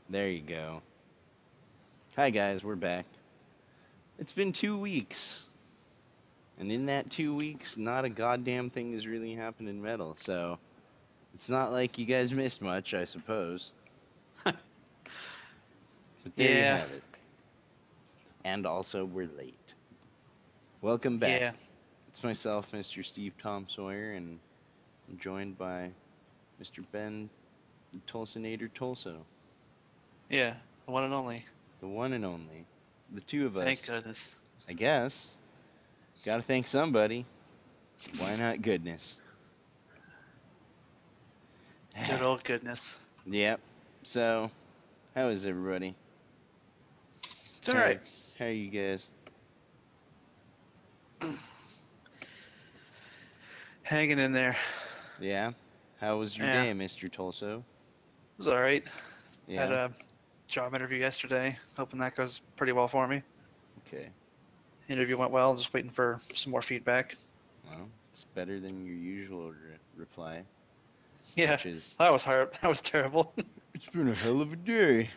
There you go. Hi guys, we're back. It's been 2 weeks, and in that 2 weeks, not a goddamn thing has really happened in metal. So it's not like you guys missed much, I suppose. But there you Yeah, have it. And also, we're late. Welcome back. yeah, It's myself, Mr. Steve Tom Sawyer, and I'm joined by Mr. Ben Tulsinator Tulso, yeah. The one and only. the one and only. The two of Thank us, goodness. I guess. Gotta thank somebody. Why not goodness? Good old goodness. Yep. So, how is everybody? It's all How right. how are you guys? Hanging in there. Yeah. How was your Yeah, day, Mr. Tulso? it was all right. Had Yeah. a job interview yesterday. Hoping that goes pretty well for me. Okay. Interview went well. Just waiting for some more feedback. Well, it's better than your usual reply, Yeah, which is that was hard. That was terrible. it's been a hell of a day.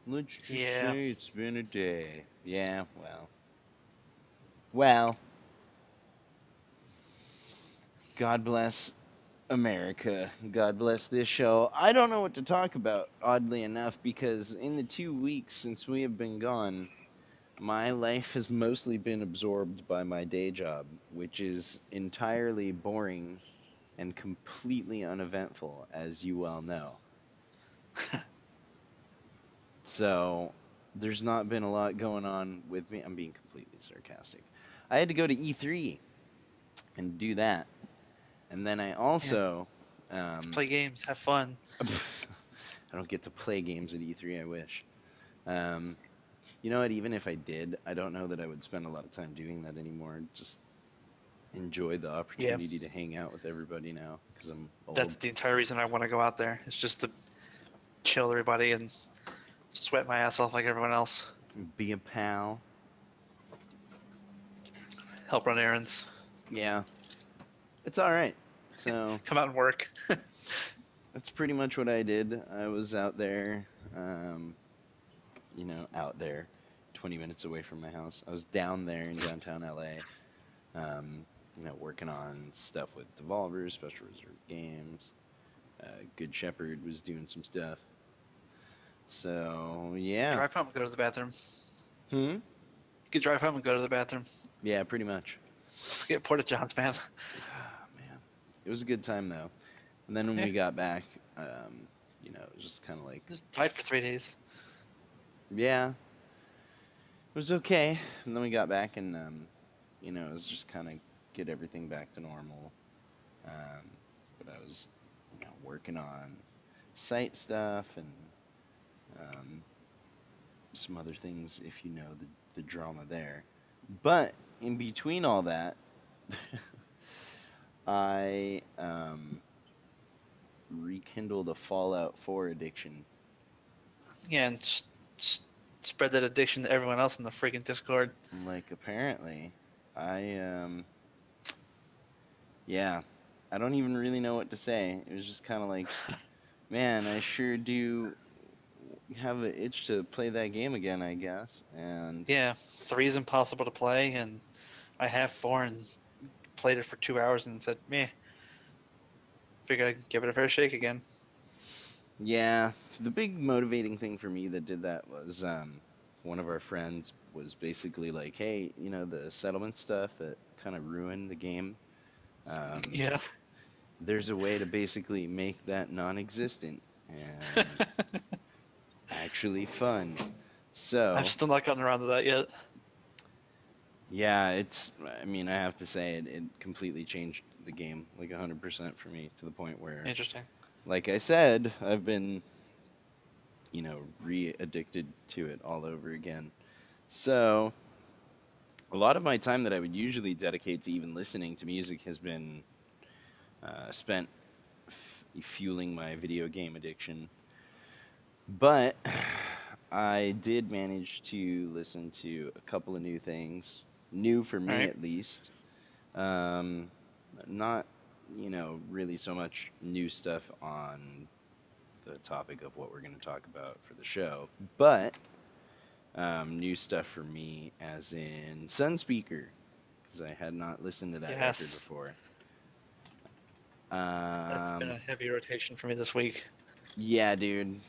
Let's just Yeah, say it's been a day. Yeah, well, God bless America. God bless this show. I don't know what to talk about, oddly enough, because in the 2 weeks since we have been gone, my life has mostly been absorbed by my day job, which is entirely boring and completely uneventful, as you well know. So, there's not been a lot going on with me. I'm being completely sarcastic. I had to go to E3 and do that. And then I yeah. also, To um, play games, have fun. I don't get to play games at E3, I wish. Um, you know what? Even if I did, I don't know that I would spend a lot of time doing that anymore. Just enjoy the Yeah, opportunity to hang out with everybody now because I'm that's old. the entire reason I want to go out there. It's just to chill everybody and sweat my ass off like everyone else. Be a pal. Help run errands. Yeah, it's all right. So Come out and work. that's pretty much what I did. I was out there, out there, 20 minutes away from my house. I was down there in downtown LA, working on stuff with Devolver, Special Reserve Games. Good Shepherd was doing some stuff. So, yeah. Drive home and go to the bathroom. Hmm? You could drive home and go to the bathroom. Yeah, pretty much. Forget Porta Johns, man. Ah, man. It was a good time, though. And then when Yeah, we got back, it was just kind of like, just died for 3 days. yeah, it was okay. And then we got back and, it was just kind of get everything back to normal. Um, but I was, working on site stuff and um, some other things, if you know the drama there. But in between all that, I rekindled a Fallout 4 addiction. Yeah, and spread that addiction to everyone else in the freaking Discord. Like apparently, I yeah, I don't even really know what to say. It was just kind of like, man, I sure do have an itch to play that game again, I guess. And Yeah, three is impossible to play, and I have four and played it for 2 hours and said, meh, figure I'd give it a fair shake again. yeah, the big motivating thing for me that did that was one of our friends was basically like, hey, the settlement stuff that kind of ruined the game. Um, Yeah. there's a way to basically make that non-existent and actually fun. I've So, still not gotten around to that yet. yeah, I mean, I have to say it completely changed the game, like 100% for me, to the point where, Interesting. like I said, I've been, re-addicted to it all over again. So, a lot of my time that I would usually dedicate to even listening to music has been spent fueling my video game addiction. But I did manage to listen to a couple of new things, new for All me right. at least. Not, really so much new stuff on the topic of what we're going to talk about for the show. But new stuff for me, as in Sunspeaker, because I had not listened to that record Yes, before. that's been Um, a heavy rotation for me this week. yeah, dude,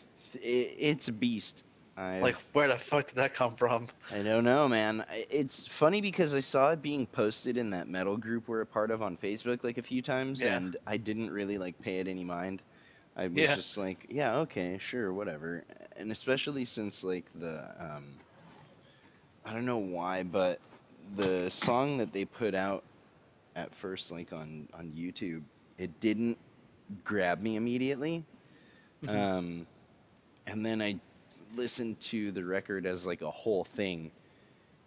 it's a beast. Like, I've where the fuck did that come from? I don't know, man. It's funny because I saw it being posted in that metal group we're a part of on Facebook like a few times, Yeah, and I didn't really like pay it any mind. I was yeah, just like, yeah, okay, sure, whatever. And especially since like I don't know why, but the song that they put out at first, like on YouTube, it didn't grab me immediately. hmm Um, and then I listened to the record as like a whole thing,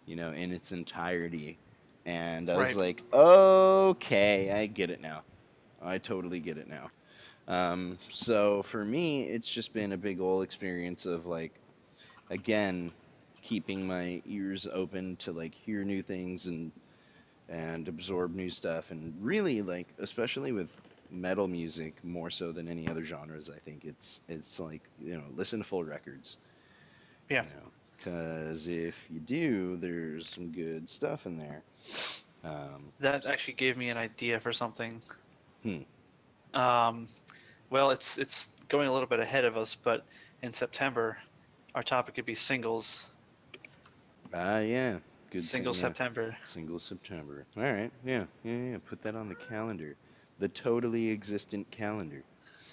in its entirety. And I was right. like, okay, I get it now. I totally get it now. So for me, it's just been a big ol' experience of like, again, keeping my ears open to like hear new things and absorb new stuff, and really like, especially with metal music more so than any other genres, I think it's like, listen to full records, Yeah, because if you do, there's some good stuff in there. Um, that actually gave me an idea for something. hmm. Um, well, it's going a little bit ahead of us, but in September, our topic could be singles. Yeah. Good thing. Single Yeah. September. Single September. All right. Yeah. Yeah. Yeah. Put that on the calendar. The totally existent calendar.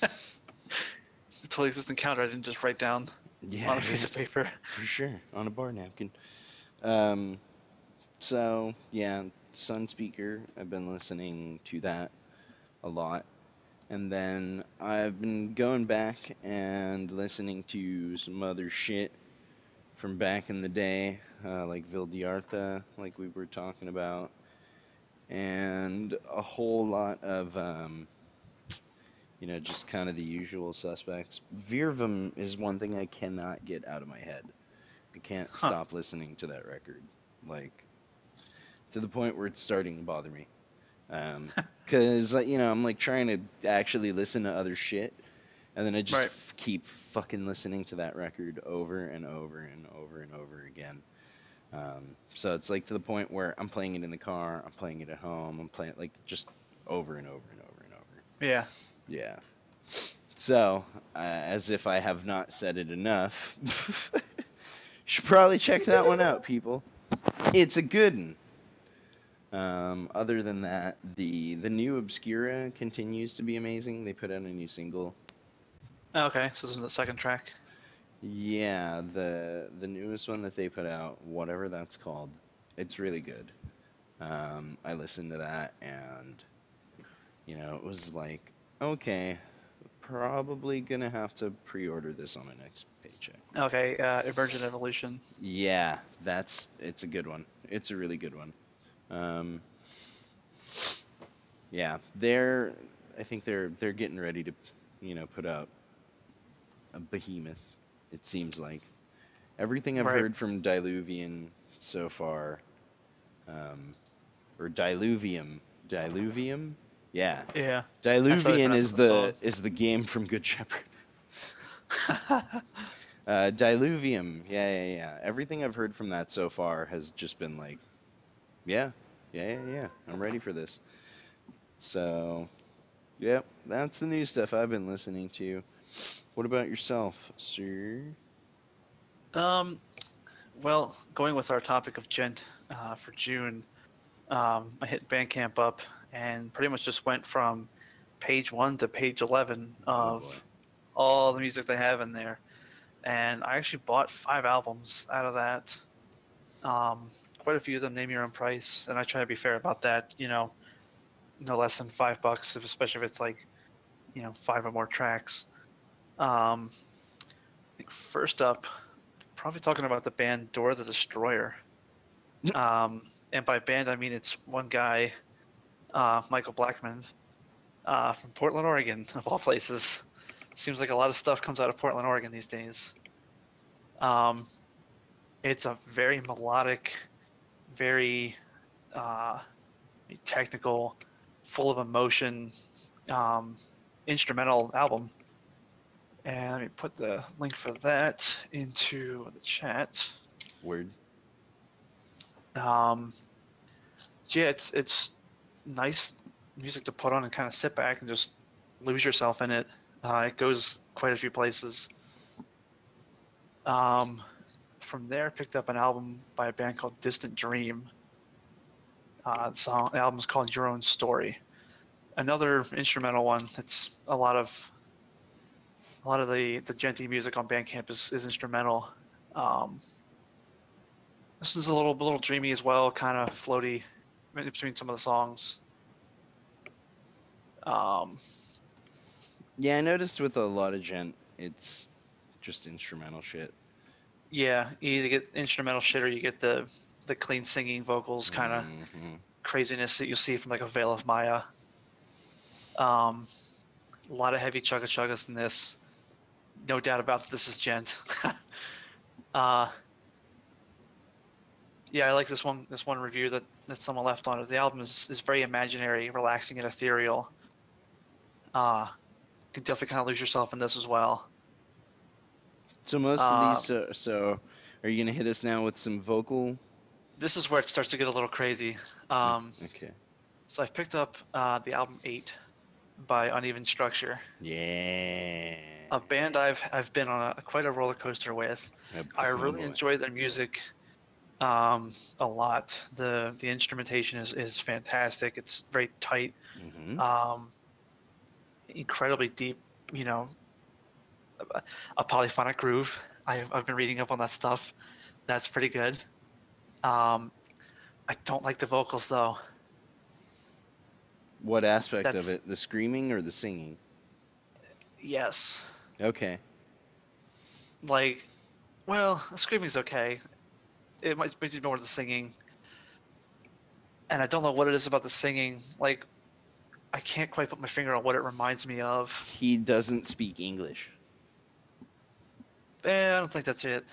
The totally existing counter I didn't just write down Yeah. on a piece Yeah. of paper. For sure. On a bar napkin. Um. So yeah, Sunspeaker. I've been listening to that a lot. And then I've been going back and listening to some other shit from back in the day, like Vildiartha, like we were talking about, and a whole lot of, just kind of the usual suspects. Virvam is one thing I cannot get out of my head. I can't Huh. stop listening to that record, like to the point where it's starting to bother me. Cause I'm like trying to actually listen to other shit, and then I just Right. keep fucking listening to that record over and over and over and over again. So it's like to the point where I'm playing it in the car, I'm playing it at home, I'm playing like just over and over and over and over. Yeah. Yeah. So, as if I have not said it enough, you should probably check that one out, people. It's a good one. Other than that, the new Obscura continues to be amazing. They put out a new single. Okay, so this is the second track. Yeah, the newest one that they put out, whatever that's called, it's really good. I listened to that, and it was like, okay, probably gonna have to pre-order this on my next paycheck. Okay, Emergent Evolution. Yeah, it's a good one. It's a really good one. Um, yeah, I think they're getting ready to, put out a behemoth. It seems like everything I've Right. heard from Diluvian so far, um, or Diluvium, yeah, Yeah, that's how they Diluvian pronounce is the song. the game from Good Shepherd. Diluvium, yeah, yeah, yeah. Everything I've heard from that so far has just been like, yeah, yeah, yeah, yeah. I'm ready for this. So, yep, that's the new stuff I've been listening to. What about yourself, sir? um, well, going with our topic of gent for June, I hit Bandcamp up and pretty much just went from page 1 to page 11 Oh boy. of all the music they have in there. And I actually bought 5 albums out of that. Quite a few of them name your own price, and I try to be fair about that. No less than $5, especially if it's like 5 or more tracks. I think first up, probably talking about the band Door the Destroyer. And by band, I mean it's one guy, Michael Blackman, from Portland, Oregon, of all places. Seems like a lot of stuff comes out of Portland, Oregon these days. Um, it's a very melodic, very uh, technical, full of emotion, um, instrumental album. And let me put the link for that into the chat. Word. Um, yeah, it's nice music to put on and kind of sit back and just lose yourself in it. It goes quite a few places. From there, picked up an album by a band called Distant Dream. The album's called Your Own Story. Another instrumental one. It's a lot of the djenty music on Bandcamp is instrumental. Um, this is a little dreamy as well, kind of floaty in between some of the songs. Um, Yeah, I noticed with a lot of gent, it's just instrumental shit. yeah, you either get instrumental shit or you get the clean singing vocals kind of craziness that you'll see from like a Veil of Maya. A lot of heavy chugga chuggas in this. No doubt about it, this is gent. Yeah, I like this one review that someone left on it. The album is very imaginary, relaxing, and ethereal. You can definitely kind of lose yourself in this as well. So most of these, so are you gonna hit us now with some vocal? This is where it starts to get a little crazy. Okay. So I picked up the album 8 by Uneven Structure. Yeah. A band I've been on quite a roller coaster with. I really enjoy their music a lot. The instrumentation is fantastic. It's very tight. Incredibly deep, you know, a polyphonic groove. I've been reading up on that stuff. That's pretty good. I don't like the vocals though. What aspect of it? The screaming or the singing? Yes. Okay. Like, well, the screaming's okay. It might be more the singing. And I don't know what it is about the singing. Like, I can't quite put my finger on what it reminds me of. He doesn't speak English. I don't think that's it.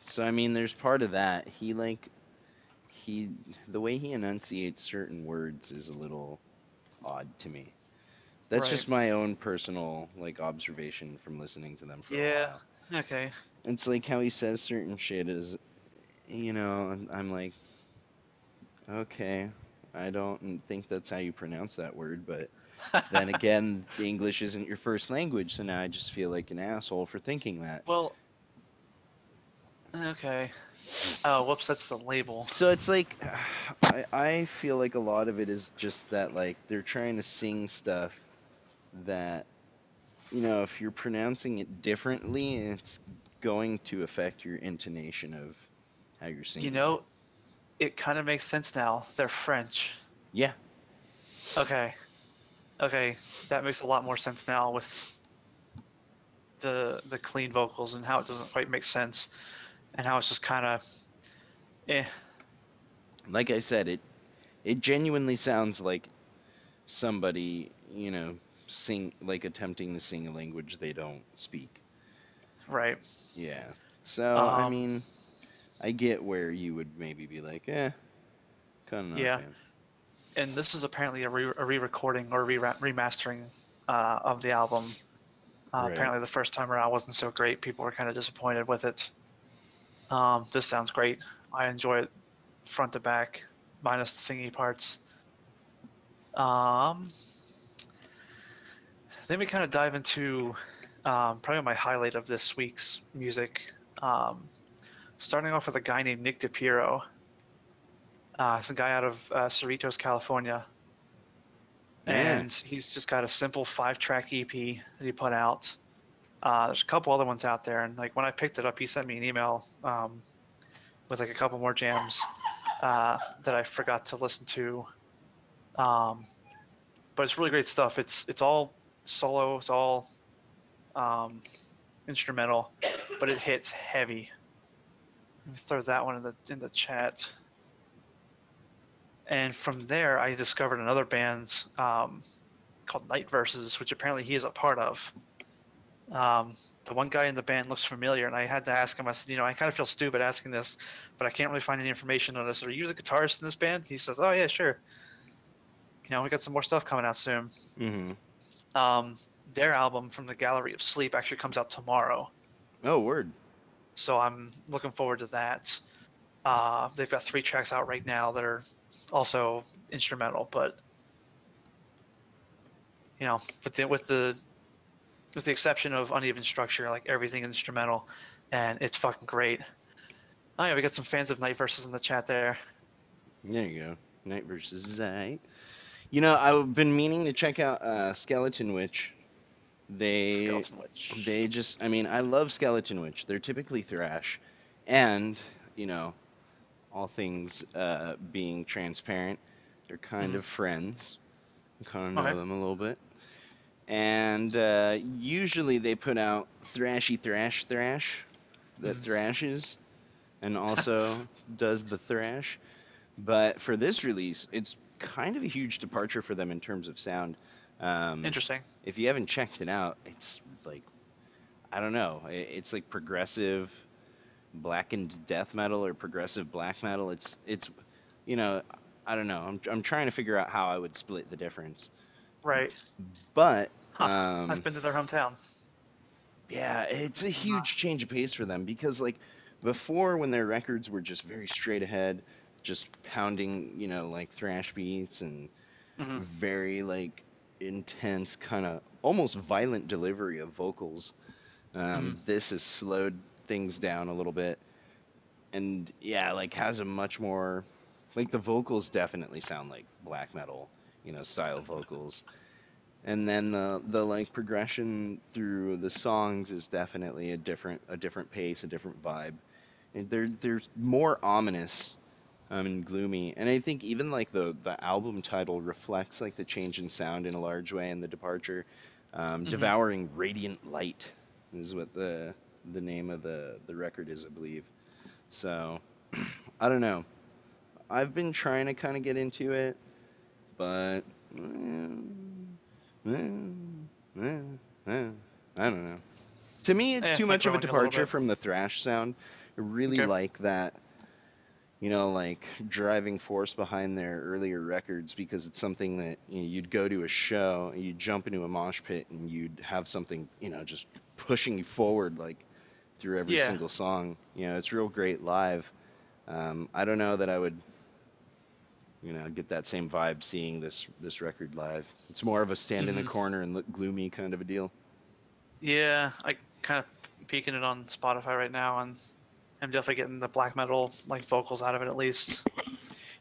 So I mean, there's part of that. The way he enunciates certain words is a little odd to me. That's just my own personal observation from listening to them for a while. Yeah. Okay. It's like how he says certain shit is, I'm like, okay, I don't think that's how you pronounce that word, but then again, English isn't your first language, so now I just feel like an asshole for thinking that. Well, okay. Oh, whoops, that's the label. So it's like, I feel like a lot of it is just that, like, they're trying to sing stuff that, if you're pronouncing it differently, it's going to affect your intonation of how you're singing. It kind of makes sense now. They're French. Yeah. Okay, that makes a lot more sense now with the clean vocals and how it doesn't quite make sense, and how it's just kind of, Like I said, it genuinely sounds like somebody, attempting to sing a language they don't speak. Right. Yeah. So I mean, I get where you would maybe be like, kind of not a fan. And this is apparently a re-recording or remastering of the album. Right. Apparently, the first time around wasn't so great. People were kind of disappointed with it. This sounds great. I enjoy it front to back, minus the singing parts. Then we kind of dive into probably my highlight of this week's music. Starting off with a guy named Nick DiPiero. It's a guy out of Cerritos, California. And he's just got a simple 5-track EP that he put out. There's a couple other ones out there, and like when I picked it up, he sent me an email with like a couple more jams that I forgot to listen to. But it's really great stuff. It's all solo. It's all instrumental, but it hits heavy. Let me throw that one in the chat. And from there, I discovered another band called Night Verses, which apparently he is a part of. The one guy in the band looks familiar, and I had to ask him. I said, I kind of feel stupid asking this, but I can't really find any information on this. Are you the guitarist in this band? He says, oh, yeah, sure. We got some more stuff coming out soon. Mm-hmm. their album from the Gallery of Sleep actually comes out tomorrow, Oh, word. so I'm looking forward to that. They've got 3 tracks out right now that are also instrumental, but with the exception of Uneven Structure, like everything instrumental, and it's fucking great. Oh yeah, we got some fans of Night Versus in the chat there. There you go. Night versus Zite. You know, I've been meaning to check out Skeleton Witch. They Skeleton Witch. they just, I mean, I love Skeleton Witch. They're typically thrash, and you know, all things being transparent, they're kind Mm-hmm. of friends. I kind of Okay. know them a little bit, and usually they put out thrashy thrash that Mm-hmm. thrashes and also does the thrash. But for this release, it's kind of a huge departure for them in terms of sound. Um, Interesting. if you haven't checked it out, it's like, I don't know, it's like progressive blackened death metal or progressive black metal. It's you know, I don't know. I'm trying to figure out how I would split the difference. Right. But Huh. I've been to their hometown. yeah, it's a Uh, huge change of pace for them because like before when their records were just very straight ahead, just pounding, you know, like thrash beats and mm-hmm. very like intense kind of almost violent delivery of vocals. Mm-hmm. This has slowed things down a little bit and yeah, like has a much more like the vocals definitely sound like black metal, you know, style vocals. And then the like progression through the songs is definitely a different pace, a different vibe. And they're more ominous and gloomy. And I think even like the album title reflects like the change in sound in a large way and the departure. Mm-hmm. Devouring Radiant Light is what the name of the record is, I believe. So I don't know. I've been trying to kind of get into it, but I don't know. To me, it's Yeah, too might much of grow a on you a little departure bit. from the thrash sound. I really Okay. like that, you know, like driving force behind their earlier records because it's something that you know, you'd go to a show, you'd jump into a mosh pit, and you'd have something, you know, just pushing you forward like through every Yeah. single song. You know, it's real great live. I don't know that I would, you know, get that same vibe seeing this record live. It's more of a stand in the Mm-hmm. corner and look gloomy kind of a deal. Yeah, I kind of peeking it on Spotify right now, and I'm definitely getting the black metal like vocals out of it at least,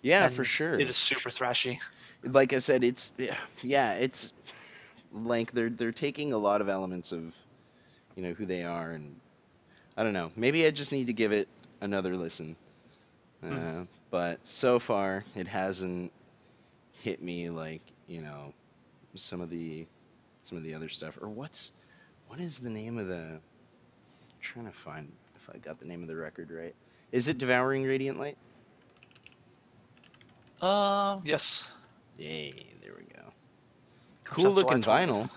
Yeah, for and it sure. is super thrashy. Like I said, it's yeah, it's like they're taking a lot of elements of, you know, who they are, and I don't know. Maybe I just need to give it another listen. Mm. But so far, it hasn't hit me like, you know, some of the some of the other stuff. Or what is the name of the? I'm trying to find if I got the name of the record right. Is it Devouring Radiant Light? Yes, Yay, there we go. comes Cool out July looking 20th. vinyl.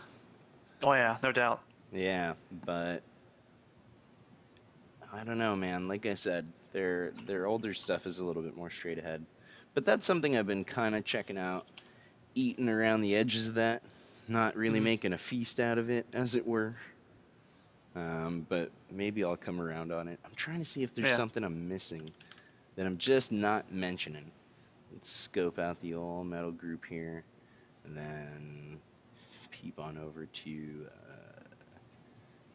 Oh yeah, no doubt. Yeah, but I don't know, man. Like I said, their older stuff is a little bit more straight ahead. But that's something I've been kind of checking out, eating around the edges of that, not really Mm-hmm. making a feast out of it, as it were. But maybe I'll come around on it. I'm trying to see if there's Yeah. something I'm missing that I'm just not mentioning. Let's scope out the all metal group here, and then peep on over to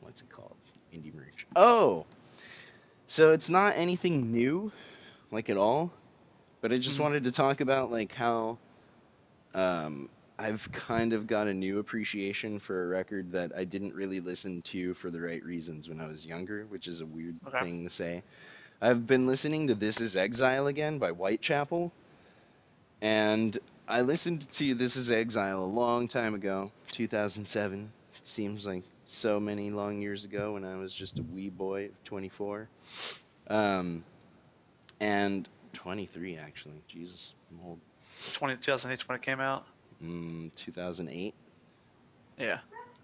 what's it called? Indie merch. Oh, so it's not anything new, like at all. But I just Mm-hmm. wanted to talk about like how um, I've kind of got a new appreciation for a record that I didn't really listen to for the right reasons when I was younger, which is a weird Okay. thing to say. I've been listening to This Is Exile again by Whitechapel, and I listened to This Is Exile a long time ago, 2007. It seems like so many long years ago when I was just a wee boy of 24. Um, and 23 actually. Jesus, I'm old. 2008 when it came out. 2008. Yeah.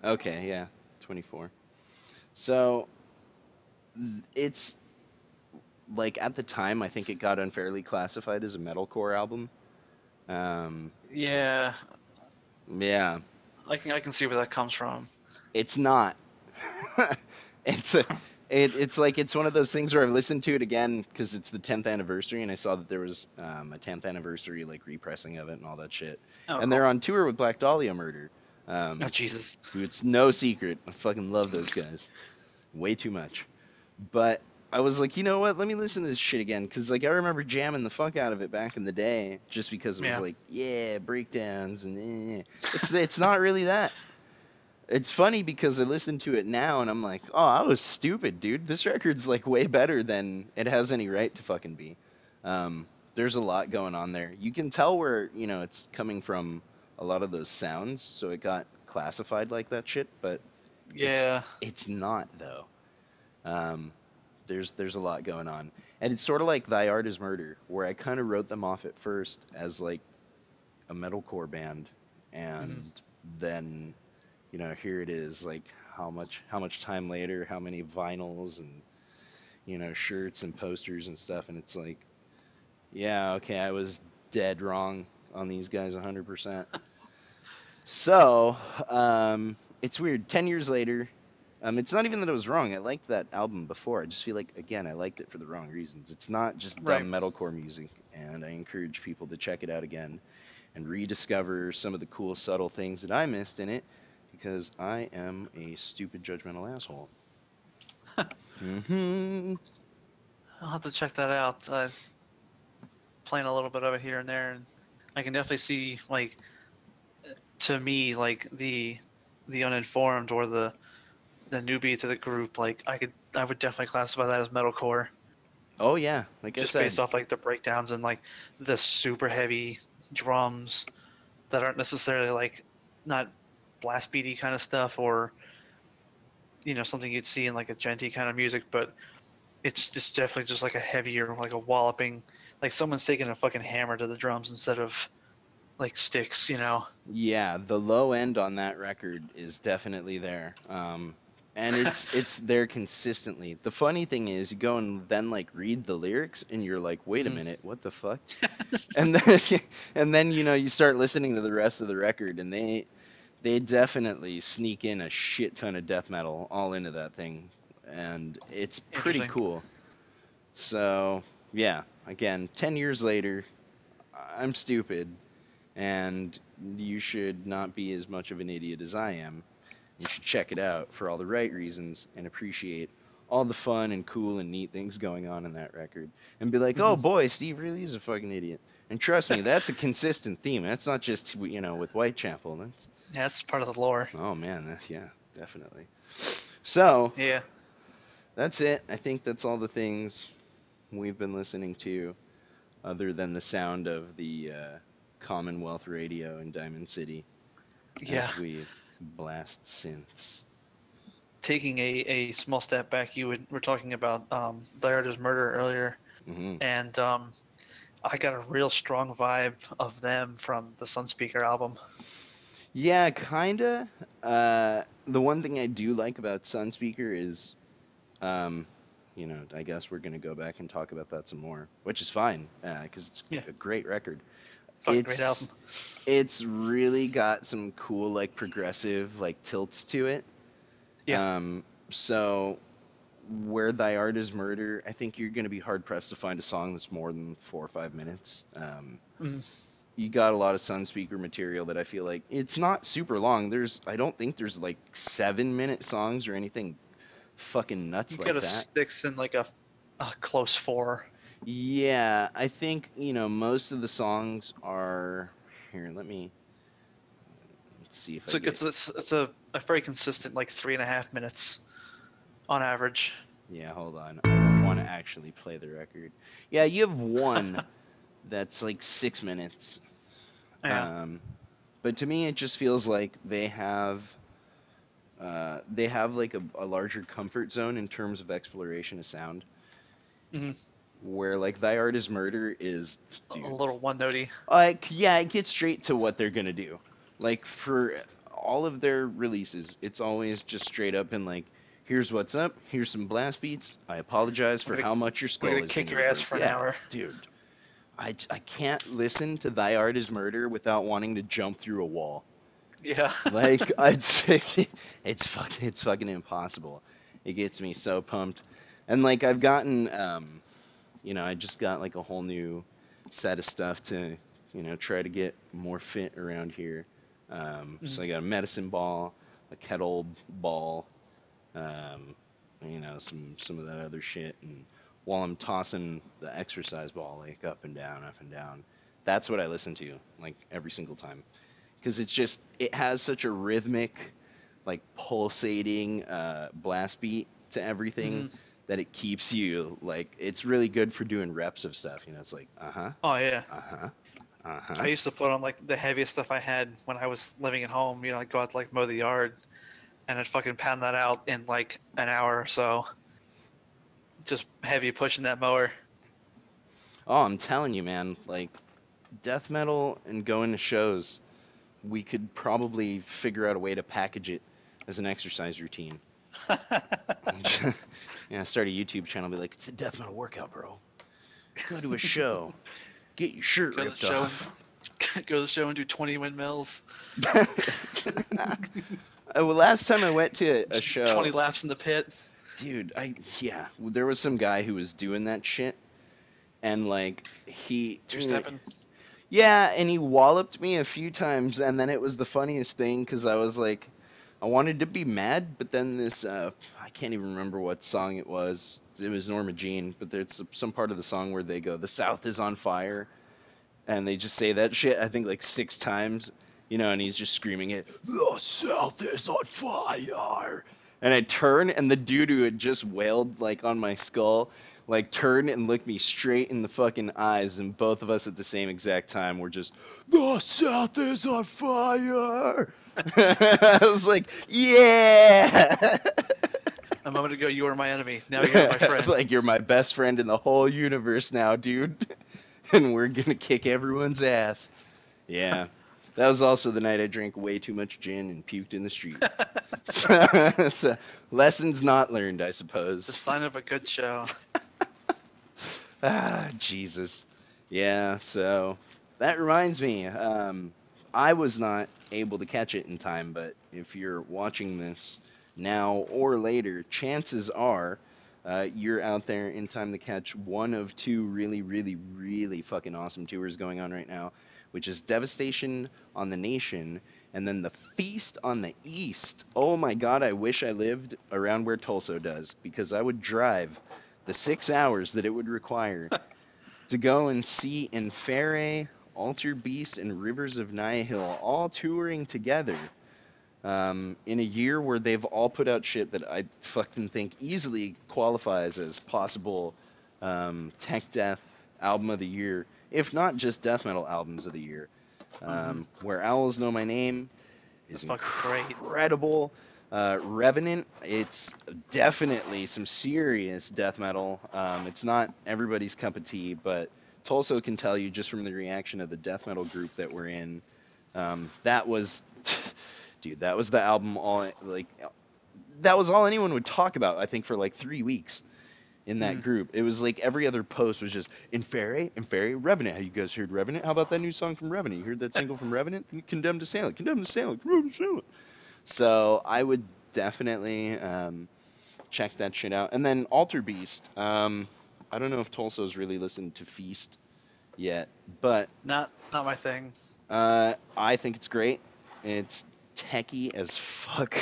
Okay, yeah, 24. So it's like at the time, I think it got unfairly classified as a metalcore album. Um, Yeah, yeah, I can see where that comes from. It's not. it's a, it's like it's one of those things where I've listened to it again because it's the 10th anniversary, and I saw that there was a 10th anniversary like repressing of it and all that shit. Oh, And cool. they're on tour with Black Dahlia Murder, Oh, Jesus. who it's no secret I fucking love those guys way too much. But I was like, you know what? Let me listen to this shit again because like I remember jamming the fuck out of it back in the day, just because it was Yeah. like yeah breakdowns and it's not really that. It's funny because I listen to it now and I'm like, oh, I was stupid, dude. This record's like way better than it has any right to fucking be. There's a lot going on there. You can tell where, it's coming from a lot of those sounds, so it got classified like that shit, but it's Yeah. it's not though. Um, there's a lot going on. And it's sort of like Thy Art is Murder, where I kind of wrote them off at first as like a metalcore band Hmm. and then here it is, like how much time later, how many vinyls and shirts and posters and stuff, and it's like, yeah, okay, I was dead wrong on these guys 100%. So, it's weird. 10 years later, it's not even that I was wrong. I liked that album before. I just feel like, again, I liked it for the wrong reasons. It's not just Right. dumb metalcore music, and I encourage people to check it out again and rediscover some of the cool, subtle things that I missed in it because I am a stupid, judgmental asshole. Hmm. I'll have to check that out. Playing a little bit of it here and there, and I can definitely see, like, to me, like the uninformed or the newbie to the group, like I would definitely classify that as metalcore, Oh, yeah. Like I just said, based off like the breakdowns and like the super heavy drums that aren't necessarily like not blast beaty kind of stuff or something you'd see in like a genty kind of music, but it's just definitely just like a heavier, like a walloping, like someone's taking a fucking hammer to the drums instead of like sticks. yeah, the low end on that record is definitely there. And it's there consistently. The funny thing is, you go and then like read the lyrics, and you're like, wait a Mm, minute, what the fuck? And then and then you start listening to the rest of the record, and they definitely sneak in a shit ton of death metal all into that thing, and it's pretty interesting. cool. So yeah, again, 10 years later, I'm stupid, and you should not be as much of an idiot as I am. You should check it out for all the right reasons and appreciate all the fun and cool and neat things going on in that record. And be like, oh Hmm. boy, Steve really is a fucking idiot. And trust me, that's a consistent theme. That's not just, with Whitechapel. That's, Yeah, that's part of the lore. oh man, yeah, definitely. So, Yeah. that's it. I think that's all the things we've been listening to, other than the sound of the Commonwealth Radio in Diamond City Yeah. as we blast synths. Taking a small step back, were talking about Thy Art is Murder earlier, Hmm. and I got a real strong vibe of them from the Sunspeaker album. Yeah, kinda. The one thing I do like about Sunspeaker is, um, I guess we're gonna go back and talk about that some more, which is fine, because it's Yeah, a great record. fucking great album. It's it's really got some cool like progressive like tilts to it. Yeah. Um, so where Thy Art is Murder, I think you're gonna be hard pressed to find a song that's more than 4 or 5 minutes. Mm, You got a lot of Sunspeaker material that I feel like it's not super long. I don't think there's like 7 minute songs or anything fucking nuts you got like a that. 6 and like a close 4. Yeah, I think, most of the songs are here, let's see if I So get, it's a very consistent like 3.5 minutes on average. yeah, hold on. I don't want to actually play the record. Yeah, you have one that's like 6 minutes. Yeah. Um, but to me, it just feels like they have like a larger comfort zone in terms of exploration of sound, Hmm. where like Thy Art is Murder is, A dude, little one notey. like yeah, it gets straight to what they're gonna do. Like for all of their releases, it's always just straight up and like, here's what's up, here's some blast beats. I apologize We're for gonna how much your we're skull gonna is kick gonna your ass hurt. for an Yeah, hour. dude, I can't listen to Thy Art is Murder without wanting to jump through a wall. Yeah. Like it's fucking impossible. It gets me so pumped. And like I've gotten I just got like a whole new set of stuff to, try to get more fit around here. So Mhm. I got a medicine ball, a kettle ball, um, some of that other shit. And while I'm tossing the exercise ball like up and down, that's what I listen to like every single time because it has such a rhythmic, like pulsating blast beat to everything Mhm. that it keeps you like it's really good for doing reps of stuff. It's like Oh yeah. uh huh, uh I huh. used to put on like the heaviest stuff I had when I was living at home. You know, I'd go out to like mow the yard, and I'd fucking pound that out in like an hour or so. Just heavy pushing that mower. Oh, I'm telling you, man, like death metal and going to shows, we could probably figure out a way to package it as an exercise routine. Start a YouTube channel, be like, it's a death metal workout, bro. Go to a show, get your shirt Go to the ripped show and off. go to the show and do 20 windmills, Well, last time I went to a 20 show, laps in the pit. dude, there was some guy who was doing that shit, and like Two stepping. yeah, and he walloped me a few times, and then it was the funniest thing because I was like, I wanted to be mad, but then this, I can't even remember what song it was. It was Norma Jean, but there's some part of the song where they go, "The South is on fire," and they just say that shit, I think like 6 times, and he's just screaming it, "The South is on fire." And I turn, and the dude who had just wailed like on my skull, like turned and looked me straight in the fucking eyes, and both of us at the same exact time were just, "The South is on fire." I was like, "Yeah." A moment ago, you were my enemy. Now you're my friend. Like you're my best friend in the whole universe now, dude. And we're gonna kick everyone's ass. Yeah. That was also the night I drank way too much gin and puked in the street. So, lessons not learned, I The suppose. sign of a good show. Jesus. Yeah, so that reminds me, I was not able to catch it in time, but if you're watching this now or later, chances are you're out there in time to catch one of two really, really, really fucking awesome tours going on right now, which is Devastation on the Nation and then the Feast on the East. Oh my god, I wish I lived around where Tulsa does because I would drive the 6 hours that it would require to go and see Inferi, Alter Beast, and Rivers of Nihil all touring together in a year where they've all put out shit that I fucking think easily qualifies as possible tech death album of the year, if not just death metal albums of the year. Hmm. Where Owls Know My Name is That's fucking great. incredible. Revenant, it's definitely some serious death metal. It's not everybody's cup of tea, but Tulso can tell you just from the reaction of the death metal group that we're in, that was, dude, that was the album all like, that was all anyone would talk about. I think for like 3 weeks in that Mm. group. It was like every other post was just Inferi, Revenant. Have you guys heard Revenant? How about that new song from Revenant? You heard that single from Revenant? Condemned to Silence. Condemned to Silence. Condemned to Silence. So I would definitely check that shit out. And then Alter Beast. I don't know if Tulso's really listened to Feast yet, but Not my thing. I think it's great. It's techie as fuck.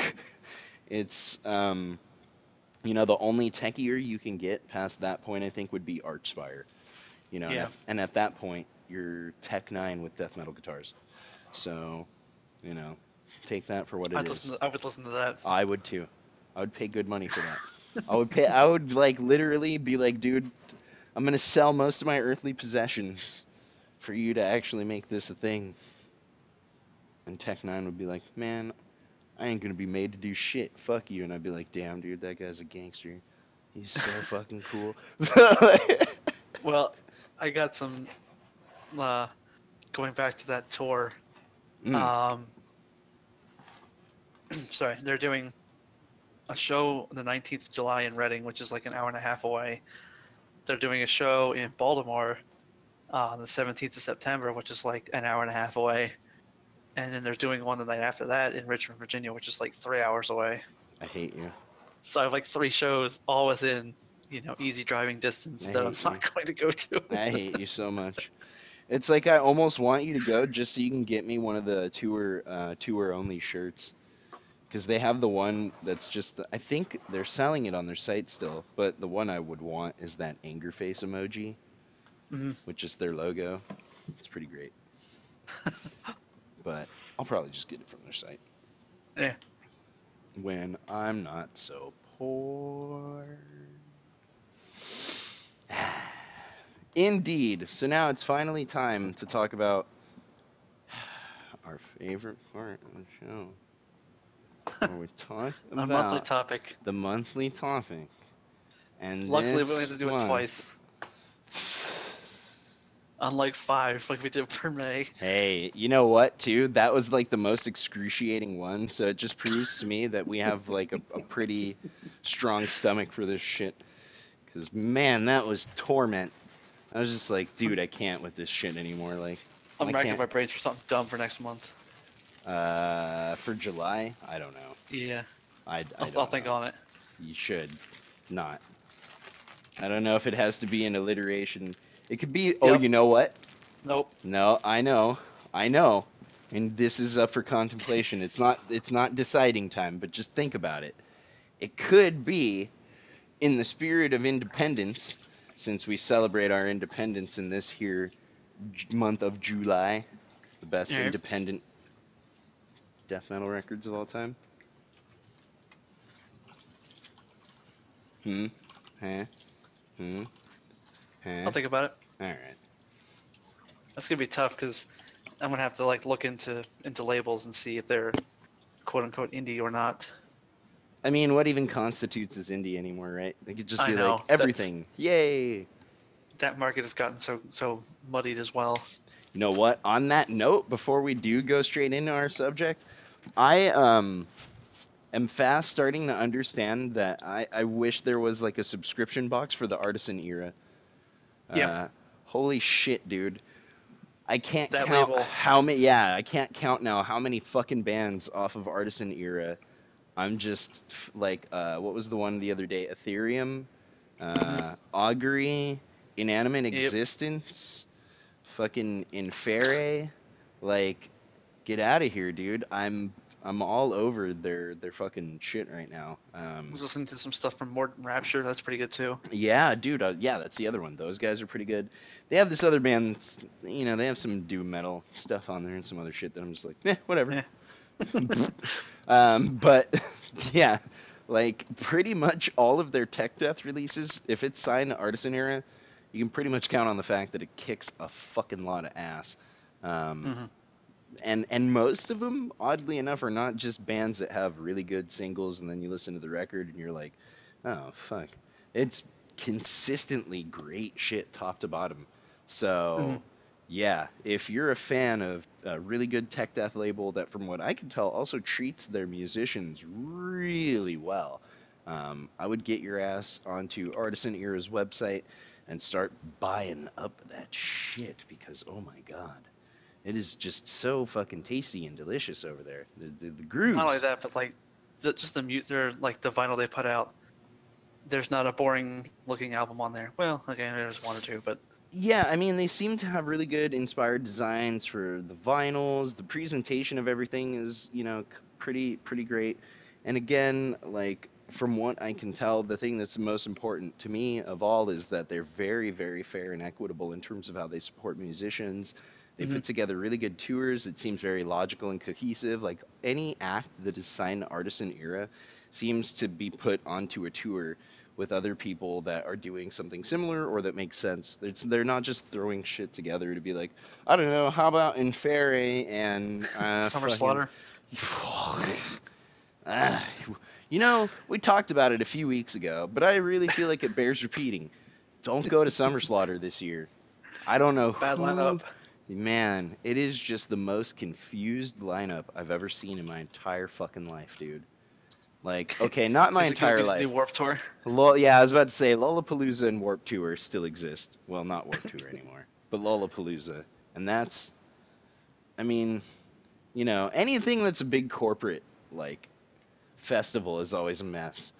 It's the only techier you can get past that point, I think, would be Archspire. And Yeah. at that point, you're Tech 9 with death metal guitars. So, you know, take that for what it is. I would listen to that. I would too. I would pay good money for that. I would like literally be like, dude, I'm gonna sell most of my earthly possessions for you to actually make this a thing. And Tech 9 would be like, man, I ain't gonna be made to do shit. Fuck you. And I'd be like, damn, dude, that guy's a gangster. He's so fucking cool. Well, I got some. Going back to that tour. Mm, Um, sorry, they're doing a show on the 19th of July in Reading, which is like an hour and a half away. They're doing a show in Baltimore on the 17th of September, which is like an hour and a half away. and then they're doing one the night after that in Richmond, Virginia, which is like 3 hours away. I hate you. So I have like 3 shows all within, easy driving distance I that I'm hate you. not going to go to. I hate you so much. It's like I almost want you to go just so you can get me one of the tour only shirts. Because they have the one that's just, I think they're selling it on their site still, but the one I would want is that anger face emoji, Mhm. which is their logo. It's pretty great. But I'll probably just get it from their site. Yeah. When I'm not so poor. Indeed. So now it's finally time to talk about our favorite part of the show. Where we talk A monthly about topic. the monthly topic. And Luckily, we only this have to do it one. twice. Unlike 5, like we did for May. Hey, you know what, too? That was like the most excruciating one, so it just proves to me that we have like a pretty strong stomach for this shit. Because, man, that was torment. I was just like, dude, I can't with this shit anymore. Like, I'm I racking can't. my brains for something dumb for next month. For July, I don't know. Yeah. I I'll don't think know. on it. You should not. I don't know if it has to be an alliteration. It could be, oh, Yep. you know what? Nope. No, I know. I know. And this is up for contemplation. It's not deciding time, but just think about it. It could be in the spirit of independence, since we celebrate our independence in this here month of July, the best Yeah. independent death metal records of all time. Hmm? Huh? Hmm? I'll Huh? think about it. Alright. That's gonna be tough because I'm gonna have to like look into labels and see if they're quote unquote indie or not. I mean, what even constitutes as indie anymore, right? They could just I be like, know everything. Yay! that market has gotten so muddied as well. You know what? On that note, before we do go straight into our subject, I am fast starting to understand that I wish there was like a subscription box for the artisan era. Yeah, Holy shit, dude. I can't that count label. how many, yeah, I can't count now how many fucking bands off of artisan era. I'm just like, what was the one the other day? Ethereum, Mhm. Augury, Inanimate Yep. Existence, fucking Inferi. Like, get out of here, dude. I'm all over their fucking shit right now. I was listening to some stuff from Morton Rapture. That's pretty good too. Yeah, dude. Yeah, that's the other one. Those guys are pretty good. They have this other band. That's, they have some doom metal stuff on there and some other shit that I'm just like, whatever. Yeah. But yeah, like pretty much all of their tech death releases, if it's signed to Artisan Era, you can pretty much count on the fact that it kicks a fucking lot of ass. Um, hmm and most of them, oddly enough, are not just bands that have really good singles, and then you listen to the record and you're like, oh fuck, it's consistently great shit top to bottom. hmm So yeah, if you're a fan of a really good tech death label that, from what I can tell, also treats their musicians really well, I would get your ass onto Artisan Era's website and start buying up that shit, because oh my god, it is just so fucking tasty and delicious over there. The Not only grooves. that, but like just the mute. They're like the vinyl they put out. There's not a boring looking album on there. Well, okay, there's one or two, but Yeah, I mean, they seem to have really good inspired designs for the vinyls. The presentation of everything is, pretty great. And again, like from what I can tell, the thing that's the most important to me of all is that they're very, very fair and equitable in terms of how they support musicians. They hmm put together really good tours. It seems very logical and cohesive. Like any act that is signed to Artisan Era seems to be put onto a tour with other people that are doing something similar or that makes sense. They're not just throwing shit together to be like, I don't know, how about Inferi and Summer fucking. Slaughter. Ah, we talked about it a few weeks ago, but I really feel like it bears repeating. Don't go to Summer Slaughter this year. I don't know Bad who. lineup. Man, it is just the most confused lineup I've ever seen in my entire fucking life, dude. Like, okay, not my Is it going to entire be the new life. Warp Tour? Yeah, I was about to say Lollapalooza and Warp Tour still exist. Well, not Warp Tour anymore, but Lollapalooza, and that's, I mean, You know, anything that's a big corporate like festival is always a mess.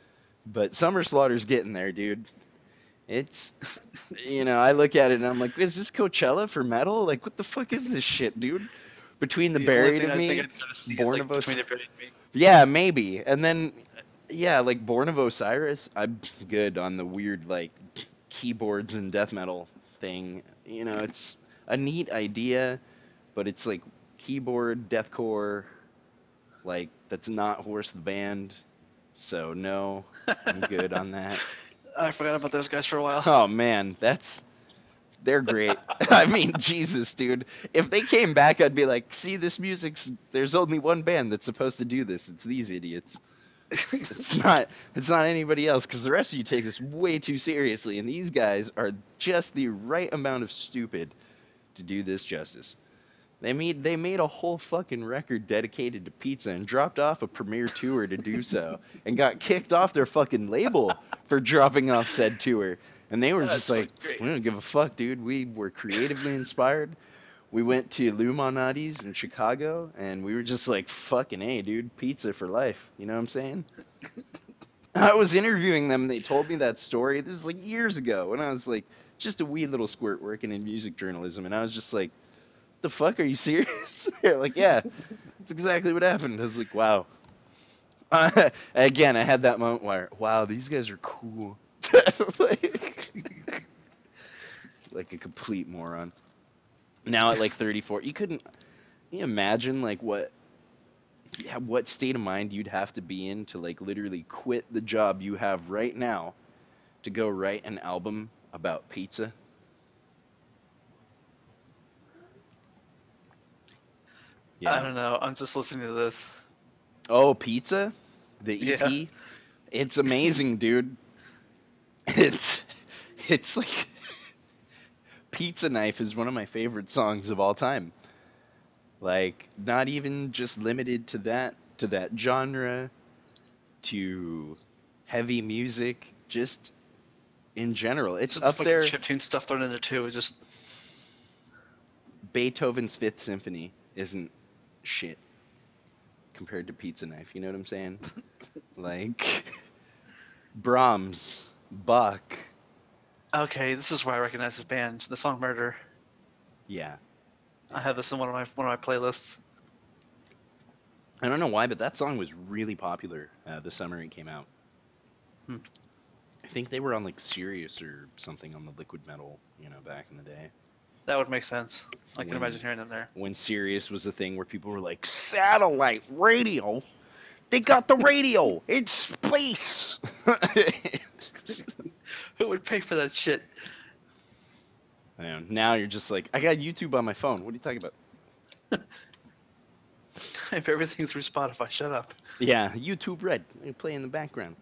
But Summer Slaughter's getting there, dude. It's I look at it and I'm like, is this Coachella for metal? Like, what the fuck is this shit, dude? Between the The only Buried thing of I think Me, I'd go to see is Born like of between Os, the Buried and Me. yeah, maybe, and then yeah, like Born of Osiris. I'm good on the weird like keyboards and death metal thing. You know, it's a neat idea, but it's like keyboard deathcore, like that's not Horse the band. So no, I'm good on that. I forgot about those guys for a while. Oh man, they're great. I mean, Jesus, dude. If they came back, I'd be like, see, this music's there's only one band that's supposed to do this. It's these idiots. It's not anybody else because the rest of you take this way too seriously, and these guys are just the right amount of stupid to do this justice. They made a whole fucking record dedicated to pizza and dropped off a premiere tour to do so and got kicked off their fucking label for dropping off said tour. And they were just That's like, fucking great. we don't give a fuck, dude. We were creatively inspired. We went to Luminati's in Chicago and we were just like, fucking A, dude, pizza for life. You know what I'm saying? I was interviewing them and they told me that story. This is like years ago when I was like just a wee little squirt working in music journalism. And I was just like, the fuck, are you serious? They're like, yeah, that's exactly what happened. I was like, wow. Again, I had that moment where, wow, these guys are cool. like a complete moron. Now at like 34, can you imagine like what state of mind you'd have to be in to like literally quit the job you have right now to go write an album about pizza? I Yeah. don't know. I'm just listening to this. Oh, pizza? The Yeah. EP? It's amazing, dude. It's it's like Pizza Knife is one of my favorite songs of all time. Like not even just limited to that genre, to heavy music, just in general. It's Just the up fucking there. chiptune stuff thrown in there too. It just Beethoven's Fifth Symphony isn't shit compared to Pizza Knife, you know what I'm saying? Like Brahms, Bach. okay. This is where I recognize this band. The song "Murder." Yeah. I Yeah. have this in one of my playlists. I don't know why, but that song was really popular the summer it came out. Hmm. I think they were on like Sirius or something on the Liquid Metal, back in the day. That would make sense. I can When imagine hearing them there. when Sirius was a thing where people were like, satellite radio? They got the radio! It's space! Who would pay for that shit? And now you're just like, I got YouTube on my phone. What are you talking about? I have everything through Spotify. Shut up. Yeah, YouTube Red. They play in the background.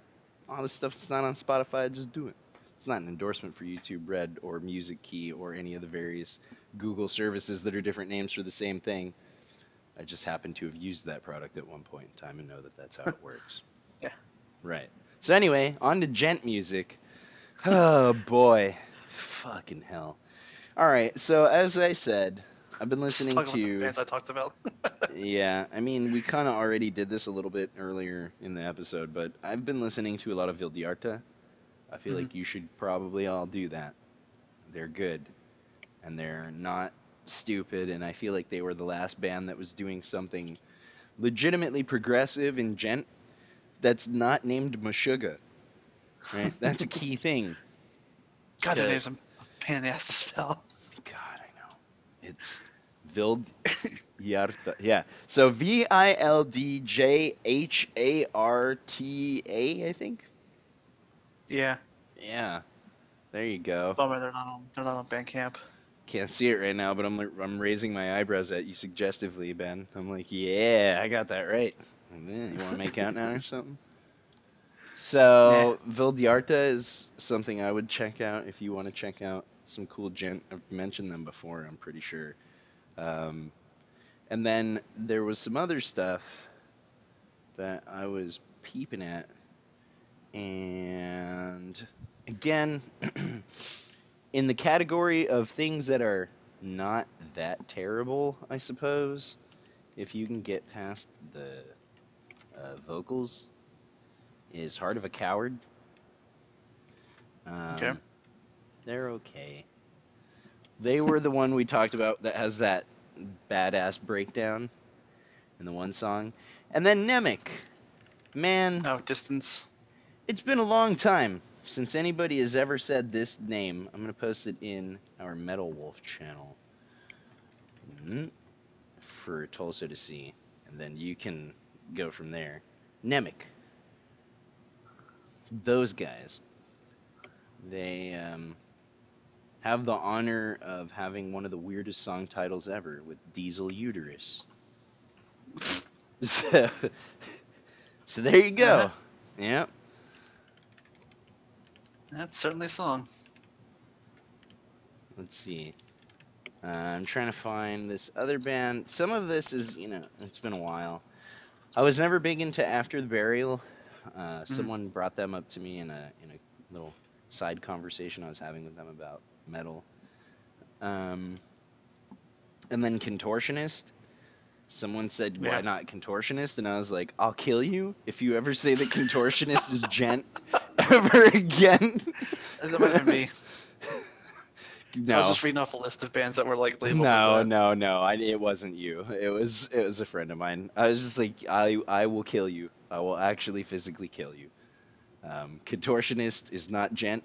All the stuff that's not on Spotify, just do it. It's not an endorsement for YouTube Red or Music Key or any of the various Google services that are different names for the same thing. I just happen to have used that product at one point in time and know that that's how it works. Yeah. Right. So anyway, on to gent music. Oh boy. Fucking hell. All right. So as I said, I've been Just listening talk about the to bands I talked about. yeah, I mean, we kind of already did this a little bit earlier in the episode, but I've been listening to a lot of Vildiarta. I feel Mhm. like you should probably all do that. They're good, and they're not stupid, and I feel like they were the last band that was doing something legitimately progressive in gent that's not named Meshuggah, right? That's a key thing. God, their To, name's a pain in the ass to spell. God, I know. It's Vildiarta. Yeah. So Vildjharta, I think. Yeah. Yeah. There you go. Bummer they're not on Bandcamp. Can't see it right now, but I'm raising my eyebrows at you suggestively, Ben. I'm like, yeah, I got that right. And then, you want to make out now or something? Nah. So Vildiarta is something I would check out if you want to check out some cool gent. I've mentioned them before, I'm pretty sure. Um, and then there was some other stuff that I was peeping at, and again, in the category of things that are not that terrible, I suppose, if you can get past the vocals, is Heart of a Coward. Okay. Um, they're okay. They were the one we talked about that has that badass breakdown in the one song. And then Nemec. Man, Oh, distance. it's been a long time since anybody has ever said this name. I'm going to post it in our Metal Wolf channel for Tulsa to see. And then you can go from there. Nemec. Those guys. They have the honor of having one of the weirdest song titles ever with Diesel Uterus. So, so there you Uh-huh. go. Yep. That's certainly a song. Let's see. I'm trying to find this other band. Some of this is, it's been a while. I was never big into After the Burial. Mm. Someone brought them up to me in a little side conversation I was having with them about metal. Um, and then Contortionist. Someone said, "Why Yeah. not Contortionist?" And I was like, "I'll kill you if you ever say that Contortionist is gent ever again." That might have been me. I was No, just reading off a list of bands that were like labeled as no, that. no, no. It wasn't you. It was a friend of mine. I was just like, I will kill you. I will actually physically kill you. Contortionist is not gent.